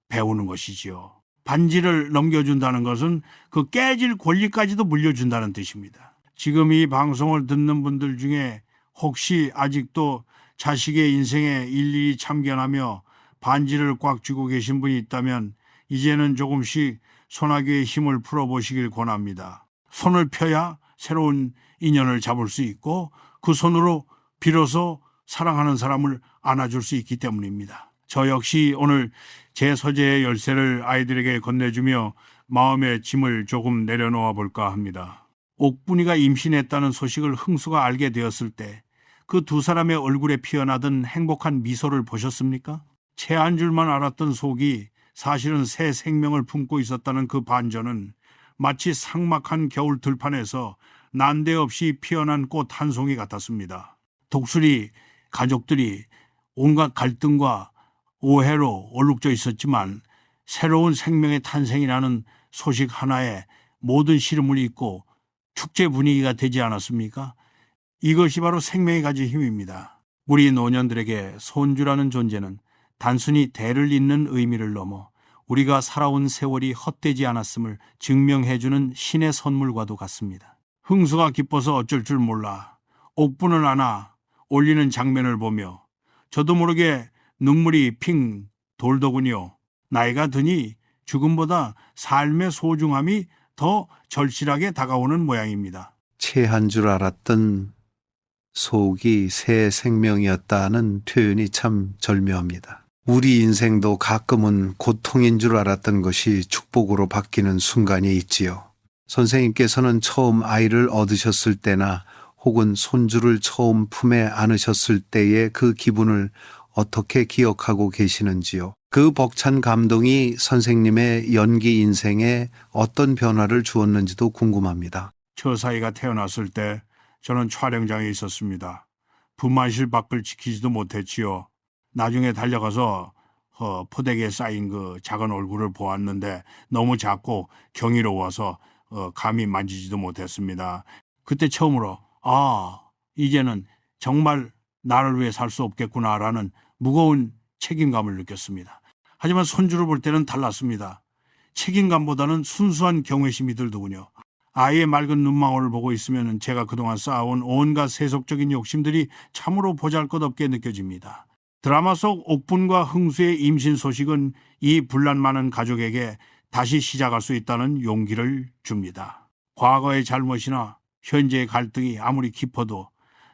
배우는 것이지요. 반지를 넘겨준다는 것은 그 깨질 권리까지도 물려준다는 뜻입니다. 지금 이 방송을 듣는 분들 중에 혹시 아직도 자식의 인생에 일일이 참견하며 반지를 꽉 쥐고 계신 분이 있다면 이제는 조금씩 소나기의 힘을 풀어보시길 권합니다. 손을 펴야 새로운 인연을 잡을 수 있고 그 손으로 비로소 사랑하는 사람을 안아줄 수 있기 때문입니다. 저 역시 오늘 제 서재의 열쇠를 아이들에게 건네주며 마음의 짐을 조금 내려놓아 볼까 합니다. 옥분이가 임신했다는 소식을 흥수가 알게 되었을 때 그 두 사람의 얼굴에 피어나던 행복한 미소를 보셨습니까? 채 한 줄만 알았던 속이 사실은 새 생명을 품고 있었다는 그 반전은 마치 삭막한 겨울 들판에서 난데없이 피어난 꽃 한 송이 같았습니다. 독수리 가족들이 온갖 갈등과 오해로 얼룩져 있었지만 새로운 생명의 탄생이라는 소식 하나에 모든 시름을 잊고 축제 분위기가 되지 않았습니까? 이것이 바로 생명이 가진 힘입니다. 우리 노년들에게 손주라는 존재는 단순히 대를 잇는 의미를 넘어 우리가 살아온 세월이 헛되지 않았음을 증명해주는 신의 선물과도 같습니다. 흥수가 기뻐서 어쩔 줄 몰라 옥분을 안아 올리는 장면을 보며 저도 모르게 눈물이 핑 돌더군요. 나이가 드니 죽음보다 삶의 소중함이 더 절실하게 다가오는 모양입니다. 채 한 줄 알았던 속이 새 생명이었다는 표현이 참 절묘합니다. 우리 인생도 가끔은 고통인 줄 알았던 것이 축복으로 바뀌는 순간이 있지요. 선생님께서는 처음 아이를 얻으셨을 때나 혹은 손주를 처음 품에 안으셨을 때의 그 기분을 어떻게 기억하고 계시는지요? 그 벅찬 감동이 선생님의 연기 인생에 어떤 변화를 주었는지도 궁금합니다. 처사이가 태어났을 때 저는 촬영장에 있었습니다. 분만실 밖을 지키지도 못했지요. 나중에 달려가서 포대기에 쌓인 그 작은 얼굴을 보았는데 너무 작고 경이로워서 감히 만지지도 못했습니다. 그때 처음으로 이제는 정말 나를 위해 살 수 없겠구나라는 무거운 책임감을 느꼈습니다. 하지만 손주를 볼 때는 달랐습니다. 책임감보다는 순수한 경외심이 들더군요. 아이의 맑은 눈망울을 보고 있으면 제가 그동안 쌓아온 온갖 세속적인 욕심들이 참으로 보잘것없게 느껴집니다. 드라마 속 옥분과 흥수의 임신 소식은 이 분란 많은 가족에게 다시 시작할 수 있다는 용기를 줍니다. 과거의 잘못이나 현재의 갈등이 아무리 깊어도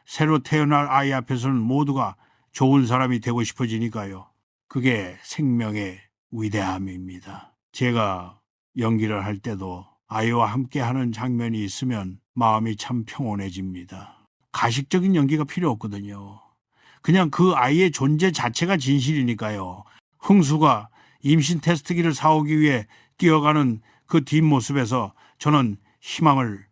새로 태어날 아이 앞에서는 모두가 좋은 사람이 되고 싶어지니까요. 그게 생명의 위대함입니다. 제가 연기를 할 때도 아이와 함께하는 장면이 있으면 마음이 참 평온해집니다. 가식적인 연기가 필요 없거든요. 그냥 그 아이의 존재 자체가 진실이니까요. 흥수가 임신 테스트기를 사오기 위해 뛰어가는 그 뒷모습에서 저는 희망을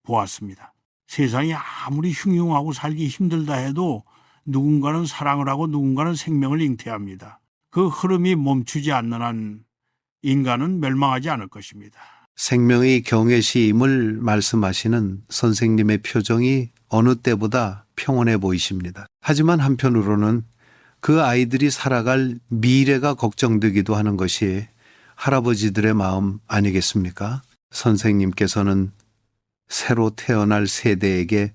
보았습니다. 세상이 아무리 흉흉하고 살기 힘들다 해도 누군가는 사랑을 하고 누군가는 생명을 잉태합니다. 그 흐름이 멈추지 않는 한 인간은 멸망하지 않을 것입니다. 생명의 경외심을 말씀하시는 선생님의 표정이 어느 때보다 평온해 보이십니다. 하지만 한편으로는 그 아이들이 살아갈 미래가 걱정되기도 하는 것이 할아버지들의 마음 아니겠습니까? 선생님께서는 새로 태어날 세대에게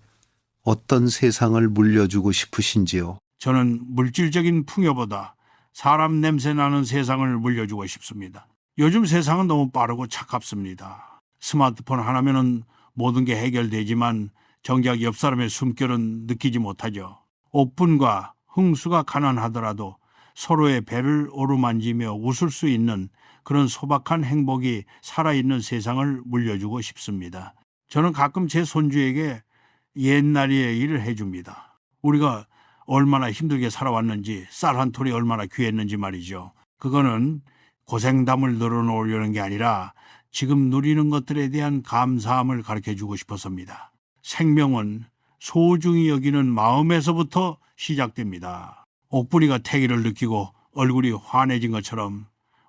어떤 세상을 물려주고 싶으신지요? 저는 물질적인 풍요보다 사람 냄새 나는 세상을 물려주고 싶습니다. 요즘 세상은 너무 빠르고 차갑습니다. 스마트폰 하나면은 모든 게 해결되지만 정작 옆 사람의 숨결은 느끼지 못하죠. 옥분과 흥수가 가난하더라도 서로의 배를 어루만지며 웃을 수 있는 그런 소박한 행복이 살아있는 세상을 물려주고 싶습니다. 저는 가끔 제 손주에게 옛날의 일을 해줍니다. 우리가 얼마나 힘들게 살아왔는지, 쌀 한 톨이 얼마나 귀했는지 말이죠. 그거는 고생담을 늘어놓으려는 게 아니라 지금 누리는 것들에 대한 감사함을 가르쳐주고 싶어서입니다. 생명은 소중히 여기는 마음에서부터 시작됩니다. 옥분이가 태기를 느끼고 얼굴이 환해진 것처럼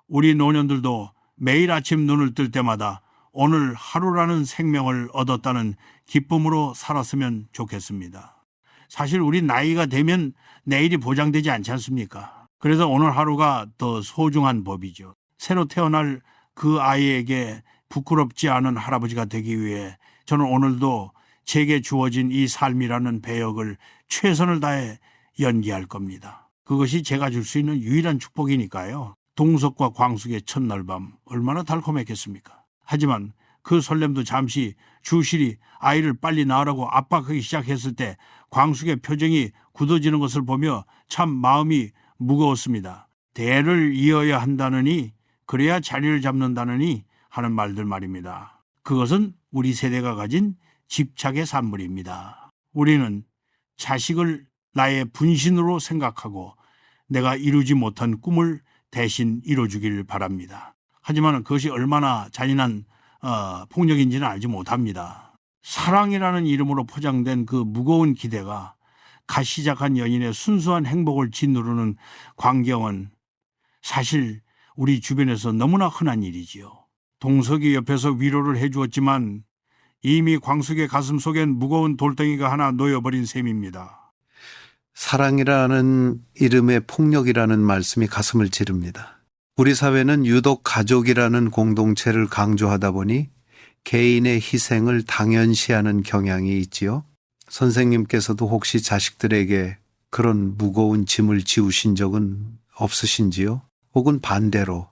우리 노년들도 매일 아침 눈을 뜰 때마다 오늘 하루라는 생명을 얻었다는 기쁨으로 살았으면 좋겠습니다. 사실 우리 나이가 되면 내일이 보장되지 않지 않습니까? 그래서 오늘 하루가 더 소중한 법이죠. 새로 태어날 그 아이에게 부끄럽지 않은 할아버지가 되기 위해 저는 오늘도 제게 주어진 이 삶이라는 배역을 최선을 다해 연기할 겁니다. 그것이 제가 줄 수 있는 유일한 축복이니까요. 동석과 광숙의 첫날 밤 얼마나 달콤했겠습니까? 하지만 그 설렘도 잠시 주실이 아이를 빨리 낳으라고 압박하기 시작했을 때 광숙의 표정이 굳어지는 것을 보며 참 마음이 무거웠습니다. 대를 이어야 한다느니 그래야 자리를 잡는다느니 하는 말들 말입니다. 그것은 우리 세대가 가진 집착의 산물입니다. 우리는 자식을 나의 분신으로 생각하고 내가 이루지 못한 꿈을 대신 이뤄주길 바랍니다. 하지만 그것이 얼마나 잔인한 폭력인지는 알지 못합니다. 사랑이라는 이름으로 포장된 그 무거운 기대가 갓 시작한 연인의 순수한 행복을 짓누르는 광경은 사실 우리 주변에서 너무나 흔한 일이지요. 동석이 옆에서 위로를 해주었지만 이미 광숙의 가슴 속엔 무거운 돌덩이가 하나 놓여버린 셈입니다. 사랑이라는 이름의 폭력이라는 말씀이 가슴을 찌릅니다. 우리 사회는 유독 가족이라는 공동체를 강조하다 보니 개인의 희생을 당연시하는 경향이 있지요. 선생님께서도 혹시 자식들에게 그런 무거운 짐을 지우신 적은 없으신지요? 혹은 반대로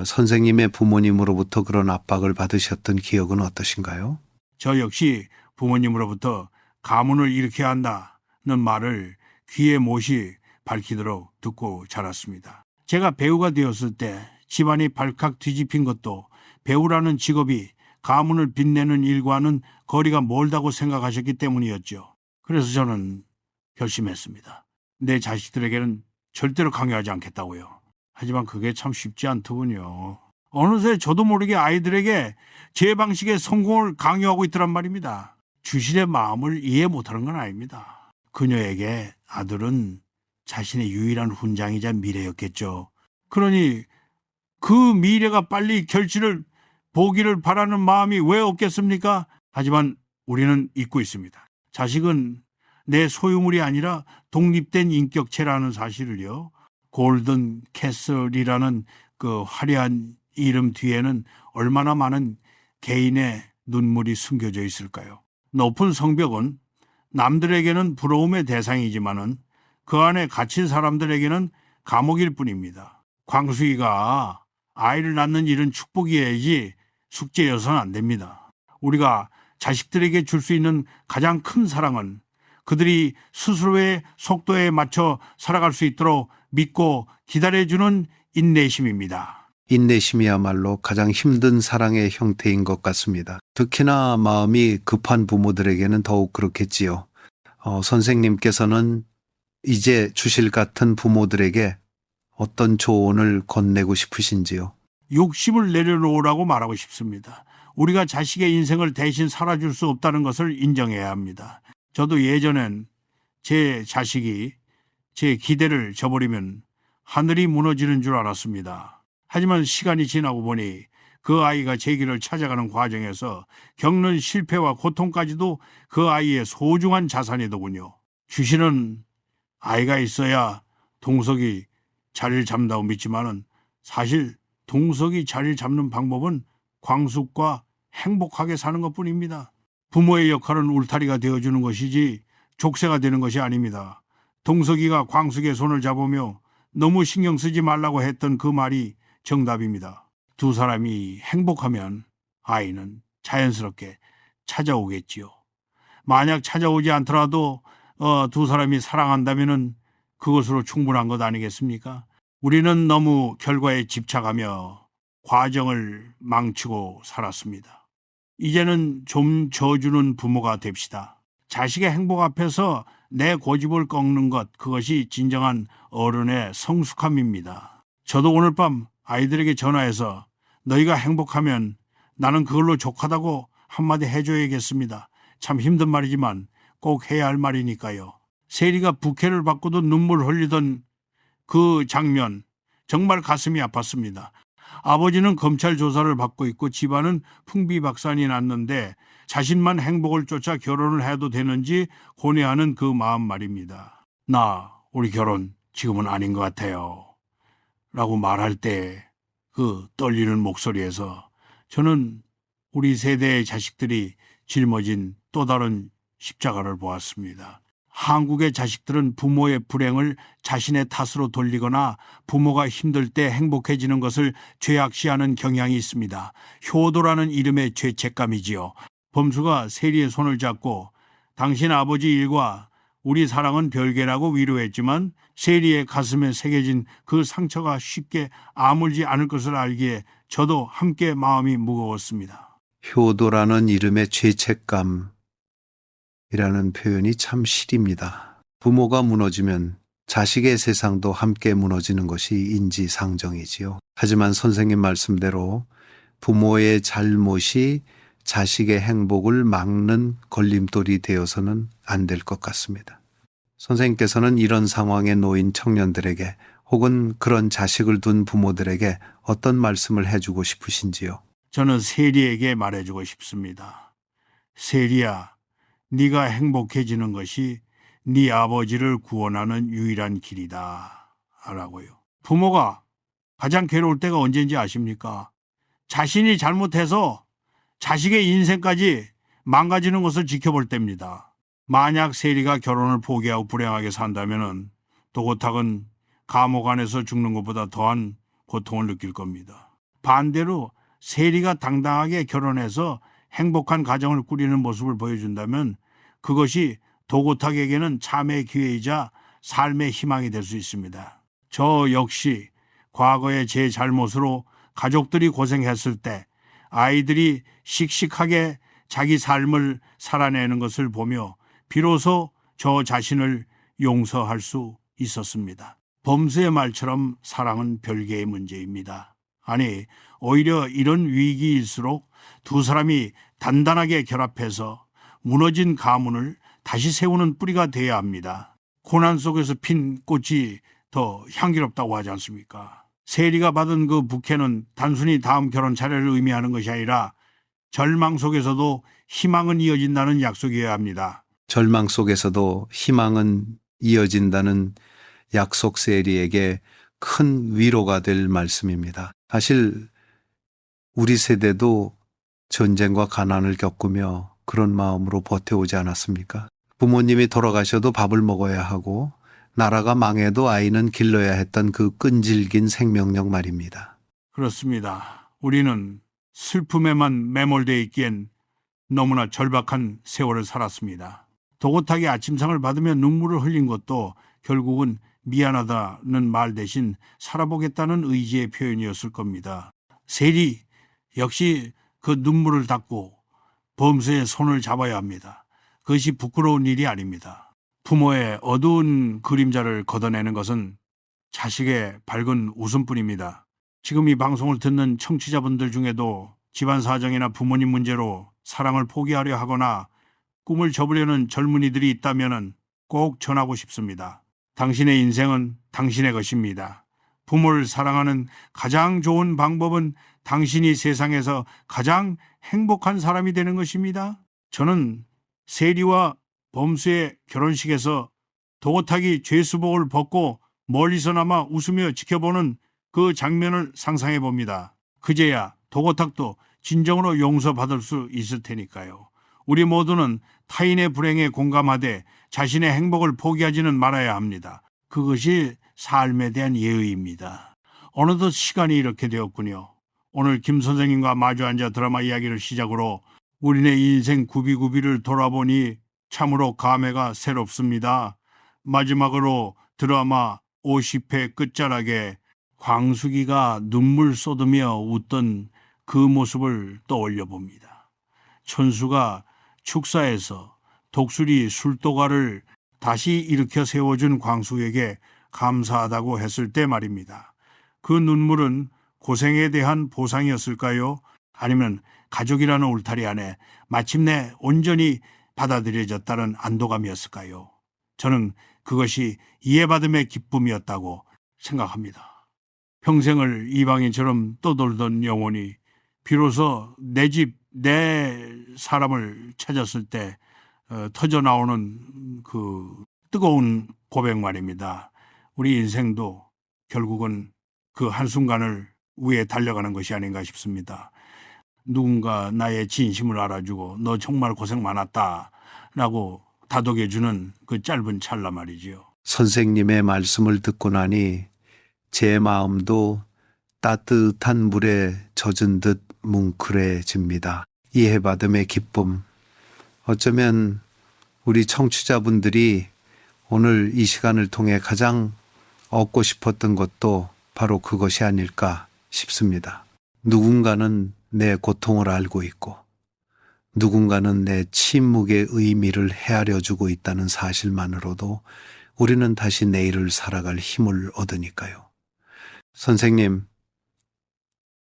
선생님의 부모님으로부터 그런 압박을 받으셨던 기억은 어떠신가요? 저 역시 부모님으로부터 가문을 일으켜야 한다는 말을 귀에 못이 밝히도록 듣고 자랐습니다. 제가 배우가 되었을 때 집안이 발칵 뒤집힌 것도 배우라는 직업이 가문을 빛내는 일과는 거리가 멀다고 생각하셨기 때문이었죠. 그래서 저는 결심했습니다. 내 자식들에게는 절대로 강요하지 않겠다고요. 하지만 그게 참 쉽지 않더군요. 어느새 저도 모르게 아이들에게 제 방식의 성공을 강요하고 있더란 말입니다. 주신의 마음을 이해 못하는 건 아닙니다. 그녀에게 아들은 자신의 유일한 훈장이자 미래였겠죠. 그러니 그 미래가 빨리 결실을 보기를 바라는 마음이 왜 없겠습니까? 하지만 우리는 잊고 있습니다. 자식은 내 소유물이 아니라 독립된 인격체라는 사실을요. 골든 캐슬이라는 그 화려한 이름 뒤에는 얼마나 많은 개인의 눈물이 숨겨져 있을까요? 높은 성벽은 남들에게는 부러움의 대상이지만은 그 안에 갇힌 사람들에게는 감옥일 뿐입니다. 광수이가 아이를 낳는 일은 축복이어야지 숙제여서는 안 됩니다. 우리가 자식들에게 줄 수 있는 가장 큰 사랑은 그들이 스스로의 속도에 맞춰 살아갈 수 있도록 믿고 기다려주는 인내심입니다. 인내심이야말로 가장 힘든 사랑의 형태인 것 같습니다. 특히나 마음이 급한 부모들에게는 더욱 그렇겠지요. 선생님께서는 이제 주실 같은 부모들에게 어떤 조언을 건네고 싶으신지요? 욕심을 내려놓으라고 말하고 싶습니다. 우리가 자식의 인생을 대신 살아줄 수 없다는 것을 인정해야 합니다. 저도 예전엔 제 자식이 제 기대를 저버리면 하늘이 무너지는 줄 알았습니다. 하지만 시간이 지나고 보니 그 아이가 제 길을 찾아가는 과정에서 겪는 실패와 고통까지도 그 아이의 소중한 자산이더군요. 주신은 아이가 있어야 동석이 자리를 잡는다고 믿지만은 사실 동석이 자리를 잡는 방법은 광숙과 행복하게 사는 것뿐입니다. 부모의 역할은 울타리가 되어주는 것이지 족쇄가 되는 것이 아닙니다. 동석이가 광숙의 손을 잡으며 너무 신경 쓰지 말라고 했던 그 말이 정답입니다. 두 사람이 행복하면 아이는 자연스럽게 찾아오겠지요. 만약 찾아오지 않더라도 두 사람이 사랑한다면은 그것으로 충분한 것 아니겠습니까? 우리는 너무 결과에 집착하며 과정을 망치고 살았습니다. 이제는 좀 져주는 부모가 됩시다. 자식의 행복 앞에서 내 고집을 꺾는 것, 그것이 진정한 어른의 성숙함입니다. 저도 오늘 밤 아이들에게 전화해서 너희가 행복하면 나는 그걸로 족하다고 한마디 해줘야겠습니다. 참 힘든 말이지만 꼭 해야 할 말이니까요. 세리가 부케를 받고도 눈물 흘리던 그 장면, 정말 가슴이 아팠습니다. 아버지는 검찰 조사를 받고 있고 집안은 풍비박산이 났는데 자신만 행복을 쫓아 결혼을 해도 되는지 고뇌하는 그 마음 말입니다. 우리 결혼 지금은 아닌 것 같아요. 라고 말할 때 그 떨리는 목소리에서 저는 우리 세대의 자식들이 짊어진 또 다른 십자가를 보았습니다. 한국의 자식들은 부모의 불행을 자신의 탓으로 돌리거나 부모가 힘들 때 행복해지는 것을 죄악시하는 경향이 있습니다. 효도라는 이름의 죄책감이지요. 범수가 세리의 손을 잡고 당신 아버지 일과 우리 사랑은 별개라고 위로했지만 세리의 가슴에 새겨진 그 상처가 쉽게 아물지 않을 것을 알기에 저도 함께 마음이 무거웠습니다. 효도라는 이름의 죄책감이라는 표현이 참 시립니다. 부모가 무너지면 자식의 세상도 함께 무너지는 것이 인지상정이지요. 하지만 선생님 말씀대로 부모의 잘못이 자식의 행복을 막는 걸림돌이 되어서는 안 될 것 같습니다. 선생님께서는 이런 상황에 놓인 청년들에게 혹은 그런 자식을 둔 부모들에게 어떤 말씀을 해주고 싶으신지요? 저는 세리에게 말해주고 싶습니다. 세리야, 네가 행복해지는 것이 네 아버지를 구원하는 유일한 길이다. 라고요. 부모가 가장 괴로울 때가 언제인지 아십니까? 자신이 잘못해서 자식의 인생까지 망가지는 것을 지켜볼 때입니다. 만약 세리가 결혼을 포기하고 불행하게 산다면 도고탁은 감옥 안에서 죽는 것보다 더한 고통을 느낄 겁니다. 반대로 세리가 당당하게 결혼해서 행복한 가정을 꾸리는 모습을 보여준다면 그것이 도고탁에게는 참의 기회이자 삶의 희망이 될 수 있습니다. 저 역시 과거의 제 잘못으로 가족들이 고생했을 때 아이들이 씩씩하게 자기 삶을 살아내는 것을 보며 비로소 저 자신을 용서할 수 있었습니다. 범수의 말처럼 사랑은 별개의 문제입니다. 아니, 오히려 이런 위기일수록 두 사람이 단단하게 결합해서 무너진 가문을 다시 세우는 뿌리가 되어야 합니다. 고난 속에서 핀 꽃이 더 향기롭다고 하지 않습니까? 세리가 받은 그 부케는 단순히 다음 결혼 차례를 의미하는 것이 아니라 절망 속에서도 희망은 이어진다는 약속이어야 합니다. 절망 속에서도 희망은 이어진다는 약속 세리에게 큰 위로가 될 말씀입니다. 사실 우리 세대도 전쟁과 가난을 겪으며 그런 마음으로 버텨오지 않았습니까? 부모님이 돌아가셔도 밥을 먹어야 하고 나라가 망해도 아이는 길러야 했던 그 끈질긴 생명력 말입니다. 그렇습니다. 우리는 슬픔에만 매몰되어 있기엔 너무나 절박한 세월을 살았습니다. 도고탁이 아침상을 받으며 눈물을 흘린 것도 결국은 미안하다는 말 대신 살아보겠다는 의지의 표현이었을 겁니다. 세리 역시 그 눈물을 닦고 범수의 손을 잡아야 합니다. 그것이 부끄러운 일이 아닙니다. 부모의 어두운 그림자를 걷어내는 것은 자식의 밝은 웃음뿐입니다. 지금 이 방송을 듣는 청취자분들 중에도 집안 사정이나 부모님 문제로 사랑을 포기하려 하거나 꿈을 접으려는 젊은이들이 있다면 꼭 전하고 싶습니다. 당신의 인생은 당신의 것입니다. 부모를 사랑하는 가장 좋은 방법은 당신이 세상에서 가장 행복한 사람이 되는 것입니다. 저는 세리와 범수의 결혼식에서 도고탁이 죄수복을 벗고 멀리서나마 웃으며 지켜보는 그 장면을 상상해 봅니다. 그제야 도고탁도 진정으로 용서받을 수 있을 테니까요. 우리 모두는 타인의 불행에 공감하되 자신의 행복을 포기하지는 말아야 합니다. 그것이 삶에 대한 예의입니다. 어느덧 시간이 이렇게 되었군요. 오늘 김 선생님과 마주 앉아 드라마 이야기를 시작으로 우리네 인생 구비구비를 돌아보니 참으로 감회가 새롭습니다. 마지막으로 드라마 50회 끝자락에 광숙이가 눈물 쏟으며 웃던 그 모습을 떠올려 봅니다. 천수가 축사에서 독수리 술도가를 다시 일으켜 세워준 광숙에게 감사하다고 했을 때 말입니다. 그 눈물은 고생에 대한 보상이었을까요? 아니면 가족이라는 울타리 안에 마침내 온전히 받아들여졌다는 안도감이었을까요? 저는 그것이 이해받음의 기쁨이었다고 생각합니다. 평생을 이방인처럼 떠돌던 영혼이 비로소 내 집, 내 사람을 찾았을 때 터져나오는 그 뜨거운 고백 말입니다. 우리 인생도 결국은 그 한순간을 위해 달려가는 것이 아닌가 싶습니다. 누군가 나의 진심을 알아주고 너 정말 고생 많았다 라고 다독여주는 그 짧은 찰나 말이지요. 선생님의 말씀을 듣고 나니 제 마음도 따뜻한 물에 젖은 듯 뭉클해집니다. 이해받음의 기쁨. 어쩌면 우리 청취자분들이 오늘 이 시간을 통해 가장 얻고 싶었던 것도 바로 그것이 아닐까 싶습니다. 누군가는 내 고통을 알고 있고 누군가는 내 침묵의 의미를 헤아려주고 있다는 사실만으로도 우리는 다시 내일을 살아갈 힘을 얻으니까요. 선생님,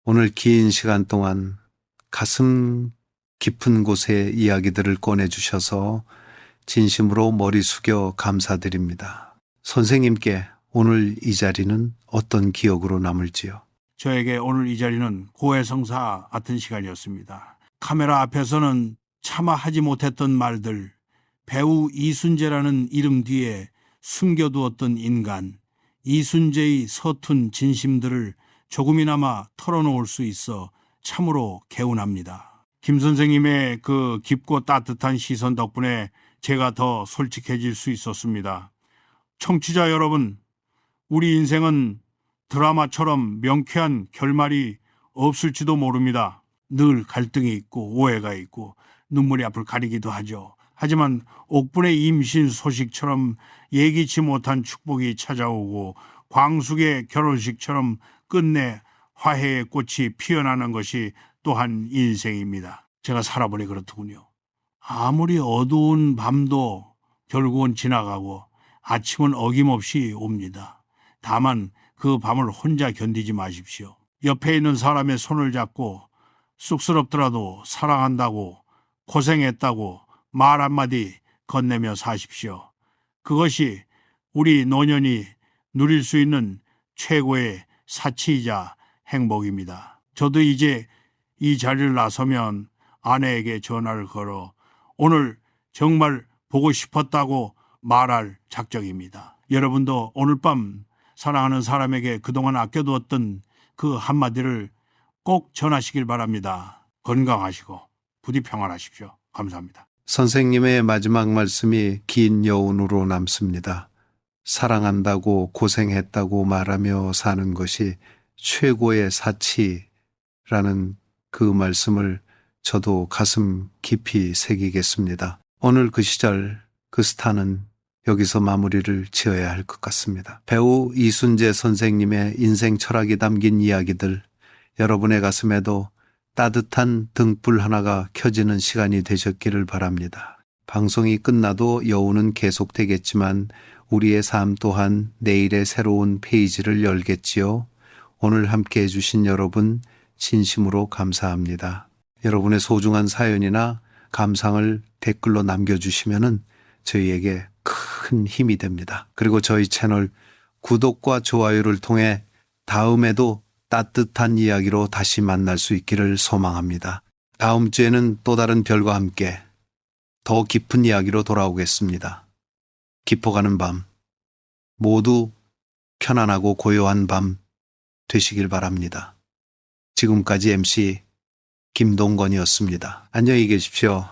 오늘 긴 시간 동안 가슴 깊은 곳의 이야기들을 꺼내주셔서 진심으로 머리 숙여 감사드립니다. 선생님께 오늘 이 자리는 어떤 기억으로 남을지요? 저에게 오늘 이 자리는 고해성사 같은 시간이었습니다. 카메라 앞에서는 차마 하지 못했던 말들, 배우 이순재라는 이름 뒤에 숨겨두었던 인간, 이순재의 서툰 진심들을 조금이나마 털어놓을 수 있어 참으로 개운합니다. 김 선생님의 그 깊고 따뜻한 시선 덕분에 제가 더 솔직해질 수 있었습니다. 청취자 여러분, 우리 인생은 드라마처럼 명쾌한 결말이 없을지도 모릅니다. 늘 갈등이 있고 오해가 있고 눈물이 앞을 가리기도 하죠. 하지만 옥분의 임신 소식처럼 예기치 못한 축복이 찾아오고 광숙의 결혼식처럼 끝내 화해의 꽃이 피어나는 것이 또한 인생입니다. 제가 살아보니 그렇더군요. 아무리 어두운 밤도 결국은 지나가고 아침은 어김없이 옵니다. 다만 그 밤을 혼자 견디지 마십시오. 옆에 있는 사람의 손을 잡고 쑥스럽더라도 사랑한다고, 고생했다고 말 한마디 건네며 사십시오. 그것이 우리 노년이 누릴 수 있는 최고의 사치이자 행복입니다. 저도 이제 이 자리를 나서면 아내에게 전화를 걸어 오늘 정말 보고 싶었다고 말할 작정입니다. 여러분도 오늘 밤 사랑하는 사람에게 그동안 아껴두었던 그 한마디를 꼭 전하시길 바랍니다. 건강하시고 부디 평안하십시오. 감사합니다. 선생님의 마지막 말씀이 긴 여운으로 남습니다. 사랑한다고 고생했다고 말하며 사는 것이 최고의 사치라는 그 말씀을 저도 가슴 깊이 새기겠습니다. 오늘 그 시절 그 스타는 여기서 마무리를 지어야 할 것 같습니다. 배우 이순재 선생님의 인생 철학이 담긴 이야기들, 여러분의 가슴에도 따뜻한 등불 하나가 켜지는 시간이 되셨기를 바랍니다. 방송이 끝나도 여운은 계속되겠지만 우리의 삶 또한 내일의 새로운 페이지를 열겠지요. 오늘 함께 해주신 여러분 진심으로 감사합니다. 여러분의 소중한 사연이나 감상을 댓글로 남겨주시면 저희에게 큰 힘이 됩니다. 그리고 저희 채널 구독과 좋아요를 통해 다음에도 따뜻한 이야기로 다시 만날 수 있기를 소망합니다. 다음 주에는 또 다른 별과 함께 더 깊은 이야기로 돌아오겠습니다. 깊어가는 밤, 모두 편안하고 고요한 밤 되시길 바랍니다. 지금까지 MC 김동건이었습니다. 안녕히 계십시오.